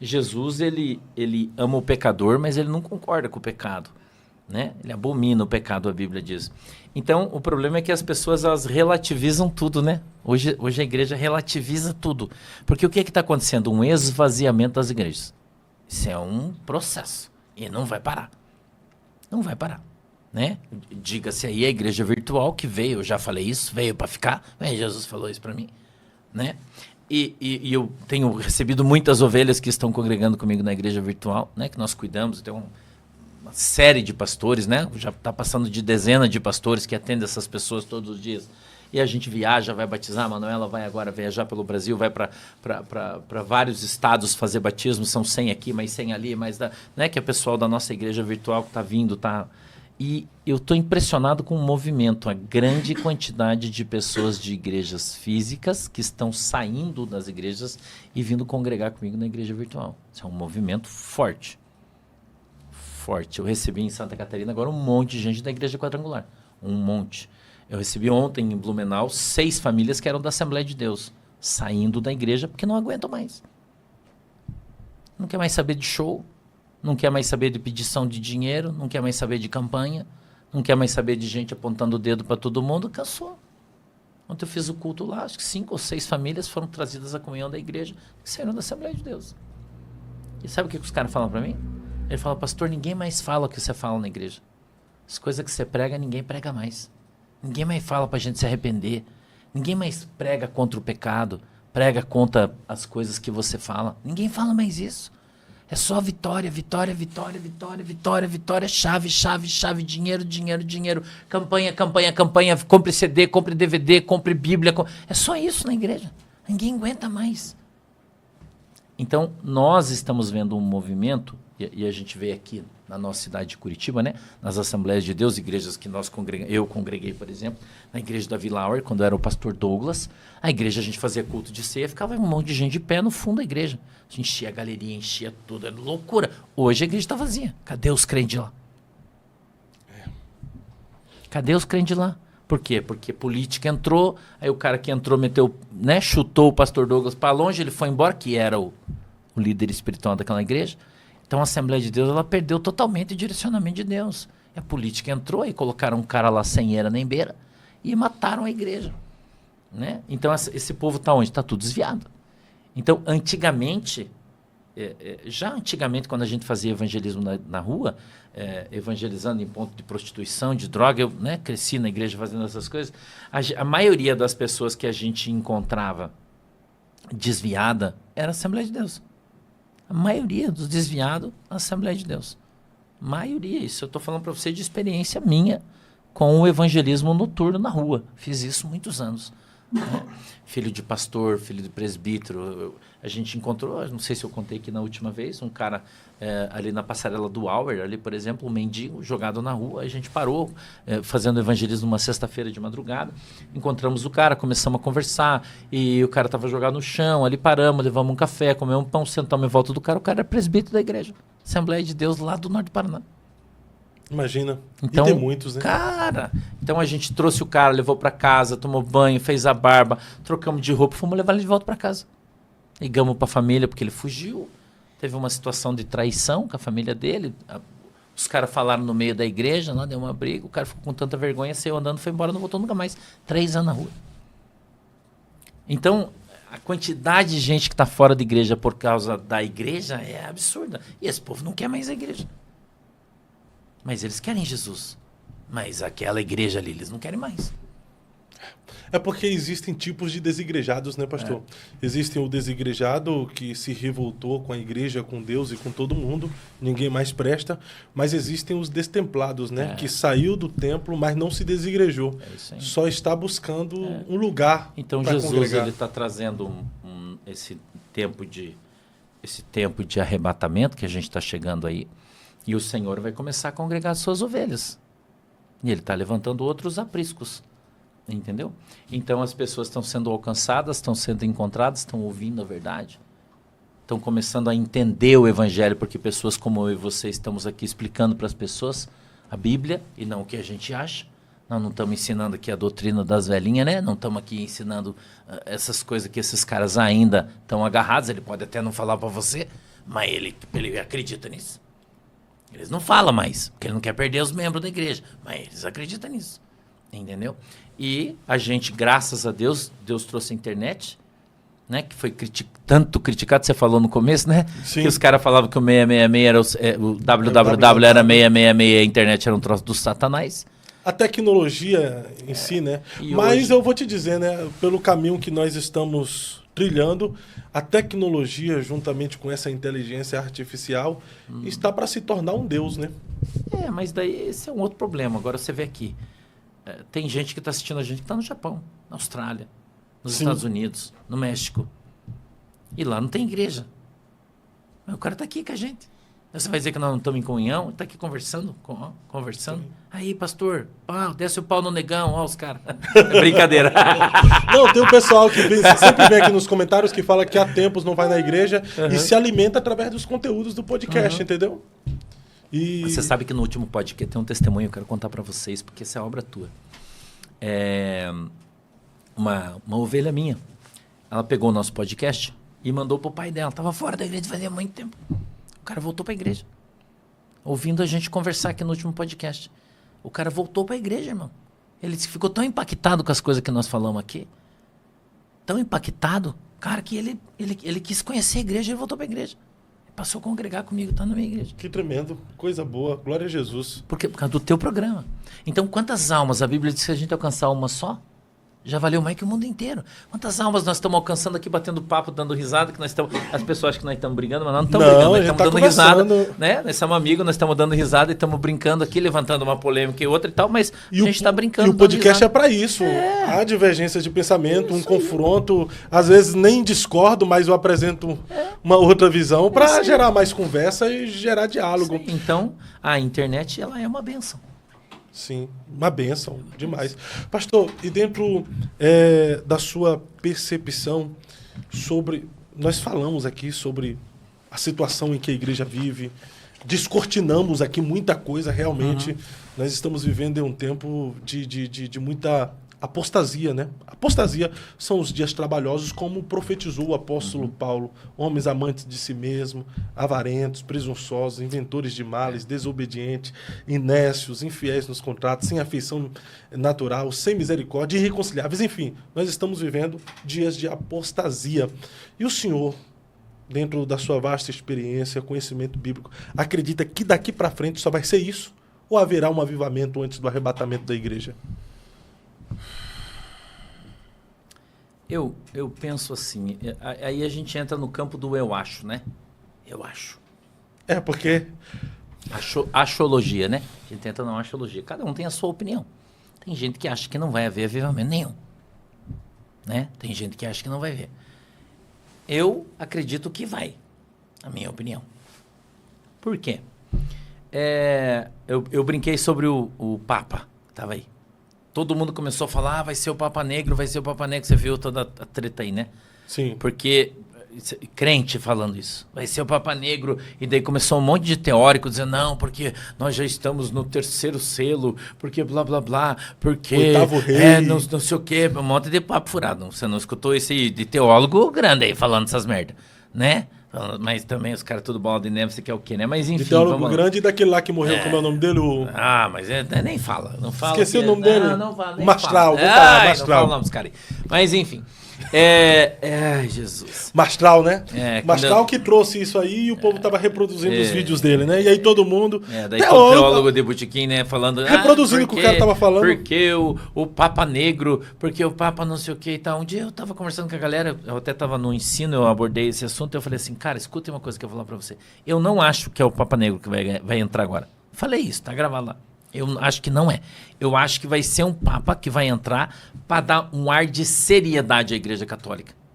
Jesus, ele ama o pecador, mas ele não concorda com o pecado, né? Ele abomina o pecado, a Bíblia diz. Então, o problema é que as pessoas, elas relativizam tudo, né? Hoje a igreja relativiza tudo. Porque o que está acontecendo? Um esvaziamento das igrejas. Isso é um processo. E não vai parar. Não vai parar, né? Diga-se aí a igreja virtual que veio, eu já falei isso, veio para ficar. Jesus falou isso para mim, né? E eu tenho recebido muitas ovelhas que estão congregando comigo na igreja virtual, né? Que nós cuidamos, tem uma série de pastores, né? Já está passando de dezenas de pastores que atendem essas pessoas todos os dias. E a gente viaja, vai batizar. A Manuela vai agora viajar pelo Brasil, vai para vários estados fazer batismo. São 100 aqui, mais 100 ali, mais né? Que é o pessoal da nossa igreja virtual que está vindo, tá? E eu estou impressionado com o movimento, a grande quantidade de pessoas de igrejas físicas que estão saindo das igrejas e vindo congregar comigo na igreja virtual. Isso é um movimento forte. Forte. Eu recebi em Santa Catarina agora um monte de gente da igreja quadrangular. Um monte. Eu recebi ontem em Blumenau 6 famílias que eram da Assembleia de Deus, saindo da igreja porque não aguentam mais. Não quer mais saber de show, não quer mais saber de pedição de dinheiro, não quer mais saber de campanha, não quer mais saber de gente apontando o dedo para todo mundo, cansou. Ontem eu fiz o culto lá, acho que 5 ou 6 famílias foram trazidas à comunhão da igreja que saíram da Assembleia de Deus. E sabe o que os caras falam para mim? Ele fala, pastor, ninguém mais fala o que você fala na igreja. As coisas que você prega, ninguém prega mais. Ninguém mais fala para a gente se arrepender. Ninguém mais prega contra o pecado, prega contra as coisas que você fala. Ninguém fala mais isso. É só vitória, vitória, vitória, vitória, vitória, vitória, chave, chave, chave, dinheiro, dinheiro, dinheiro, campanha, campanha, campanha, compre CD, compre DVD, compre Bíblia. É só isso na igreja. Ninguém aguenta mais. Então, nós estamos vendo um movimento, e a gente vê aqui na nossa cidade de Curitiba, né? Nas Assembleias de Deus, igrejas que eu congreguei, por exemplo, na igreja da Vila Auer, quando era o pastor Douglas, a igreja, a gente fazia culto de ceia, ficava um monte de gente de pé no fundo da igreja. A gente enchia a galeria, enchia tudo, era loucura. Hoje a igreja está vazia. Cadê os crentes lá? Cadê os crentes lá? Por quê? Porque política entrou, aí o cara que entrou meteu, né, chutou o pastor Douglas para longe, ele foi embora, que era o líder espiritual daquela igreja. Então a Assembleia de Deus, ela perdeu totalmente o direcionamento de Deus. E a política entrou e colocaram um cara lá sem eira nem beira e mataram a igreja, né? Então esse povo está onde? Está tudo desviado. Então antigamente, já antigamente quando a gente fazia evangelismo na rua, evangelizando em ponto de prostituição, de droga, eu, né, cresci na igreja fazendo essas coisas, a maioria das pessoas que a gente encontrava desviada era a Assembleia de Deus. A maioria dos desviados na Assembleia de Deus. Maioria, isso eu estou falando para você de experiência minha com o evangelismo noturno na rua. Fiz isso muitos anos. Né? Filho de pastor, filho de presbítero. A gente encontrou, não sei se eu contei aqui na última vez, um cara ali na passarela do Auer, ali, por exemplo, um mendigo jogado na rua. A gente parou fazendo evangelismo uma sexta-feira de madrugada. Encontramos o cara, começamos a conversar e o cara estava jogado no chão. Ali paramos, levamos um café, comemos um pão, sentamos em volta do cara. O cara era presbítero da igreja, Assembleia de Deus, lá do norte do Paraná. Imagina. Então, e tem muitos, né? Cara, então a gente trouxe o cara, levou para casa, tomou banho, fez a barba, trocamos de roupa, fomos levar ele de volta para casa. Ligamos para a família porque ele fugiu. Teve uma situação de traição com a família dele. Os caras falaram no meio da igreja, lá deu uma briga, o cara ficou com tanta vergonha, saiu andando, foi embora, não voltou nunca mais. 3 anos na rua. Então, a quantidade de gente que está fora da igreja por causa da igreja é absurda. E esse povo não quer mais a igreja. Mas eles querem Jesus. Mas aquela igreja ali, eles não querem mais. É porque existem tipos de desigrejados, né, pastor? Existem o desigrejado que se revoltou com a igreja, com Deus e com todo mundo. Ninguém mais presta. Mas existem os destemplados, né? Que saiu do templo, mas não se desigrejou. Só está buscando um lugar. Então Jesus está trazendo esse tempo de arrebatamento que a gente está chegando aí. E o Senhor vai começar a congregar as suas ovelhas. E Ele está levantando outros apriscos. Entendeu? Então as pessoas estão sendo alcançadas, estão sendo encontradas, estão ouvindo a verdade. Estão começando a entender o Evangelho, porque pessoas como eu e você estamos aqui explicando para as pessoas a Bíblia e não o que a gente acha. Nós não estamos ensinando aqui a doutrina das velhinhas, né? Não estamos aqui ensinando essas coisas que esses caras ainda estão agarrados. Ele pode até não falar para você, mas ele acredita nisso. Eles não falam mais, porque ele não quer perder os membros da igreja, mas eles acreditam nisso, entendeu? E a gente, graças a Deus, Deus trouxe a internet, né, que foi tanto criticado, você falou no começo, né? Sim. Que os caras falavam que o 666 era o www era 666, a internet era um troço do satanás. A tecnologia em si, né? Mas hoje... eu vou te dizer, né? Pelo caminho que nós estamos trilhando, a tecnologia, juntamente com essa inteligência artificial, está para se tornar um Deus, né? Mas daí esse é um outro problema. Agora você vê aqui, tem gente que está assistindo a gente que está no Japão, na Austrália, nos Estados Unidos, no México. E lá não tem igreja. Mas o cara está aqui com a gente. Você vai dizer que nós não estamos em comunhão? Está aqui conversando. Conversando. Aí, pastor, desce o pau no negão, ó os caras. É brincadeira. Não, tem um pessoal que sempre vem aqui nos comentários que fala que há tempos não vai na igreja e se alimenta através dos conteúdos do podcast, entendeu? E... Você sabe que no último podcast tem um testemunho que eu quero contar para vocês, porque essa é a obra tua. Uma ovelha minha, ela pegou o nosso podcast e mandou pro pai dela. Tava fora da igreja fazia muito tempo. O cara voltou para a igreja, ouvindo a gente conversar aqui no último podcast. O cara voltou para a igreja, irmão. Ele ficou tão impactado com as coisas que nós falamos aqui, tão impactado, cara, que ele quis conhecer a igreja e voltou para a igreja. Passou a congregar comigo, tá na minha igreja. Que tremendo, coisa boa, glória a Jesus. Por causa do teu programa. Então, quantas almas? A Bíblia diz que se a gente alcançar uma só, já valeu mais que o mundo inteiro. Quantas almas nós estamos alcançando aqui, batendo papo, dando risada, que nós estamos... As pessoas acham que nós estamos brigando, mas nós não estamos brigando, nós estamos dando risada. Né? Nós somos amigos, nós estamos dando risada e estamos brincando aqui, levantando uma polêmica e outra e tal, mas a gente está brincando. E o podcast é para isso. Há divergências de pensamento, um confronto. Às vezes nem discordo, mas eu apresento uma outra visão para gerar mais conversa e gerar diálogo. Sim. Então, a internet, ela é uma bênção. Sim, uma bênção, demais. Pastor, e dentro da sua percepção sobre... Nós falamos aqui sobre a situação em que a igreja vive, descortinamos aqui muita coisa, realmente. Nós estamos vivendo em um tempo de muita apostasia, né? Apostasia são os dias trabalhosos, como profetizou o apóstolo Paulo. Homens amantes de si mesmo, avarentos, presunçosos, inventores de males, desobedientes, inécios, infiéis nos contratos, sem afeição natural, sem misericórdia, irreconciliáveis. Enfim, nós estamos vivendo dias de apostasia. E o senhor, dentro da sua vasta experiência, conhecimento bíblico, acredita que daqui para frente só vai ser isso? Ou haverá um avivamento antes do arrebatamento da igreja? Eu penso assim, aí a gente entra no campo do eu acho, né? Eu acho. Porque... Axiologia, né? A gente entra na axiologia. Cada um tem a sua opinião. Tem gente que acha que não vai haver avivamento nenhum. Né? Tem gente que acha que não vai haver. Eu acredito que vai, na minha opinião. Por quê? Eu brinquei sobre o Papa, que estava aí. Todo mundo começou a falar, vai ser o Papa Negro, vai ser o Papa Negro. Você viu toda a treta aí, né? Sim. Porque, crente falando isso, vai ser o Papa Negro. E daí começou um monte de teórico dizendo, não, porque nós já estamos no terceiro selo, porque blá, blá, blá, porque... Oitavo rei. Não sei o quê, um monte de papo furado. Você não escutou esse aí de teólogo grande aí falando essas merdas, né? Mas também os caras tudo bola de neve, você quer o quê, né? Mas enfim. De teólogo grande e daquele lá que morreu, como é o nome dele? Mas nem fala. Não fala. Esqueci o nome dele. Não fala. Mastral, vou falar, Mastral. Não fala o nome dos caras aí. Mas enfim. Jesus. Mastral, né? Mastral que trouxe isso aí e o povo tava reproduzindo os vídeos dele, né? E aí todo mundo... daí o teólogo de botequim, né? Falando... Reproduzindo o que o cara tava falando. Porque o Papa Negro, porque o Papa não sei o que e tal. Um dia eu tava conversando com a galera, eu até tava no ensino, eu abordei esse assunto, eu falei assim, cara, escuta uma coisa que eu vou falar pra você. Eu não acho que é o Papa Negro que vai entrar agora. Falei isso, tá gravado lá. Eu acho que não é. Eu acho que vai ser um Papa que vai entrar para dar um ar de seriedade à Igreja Católica.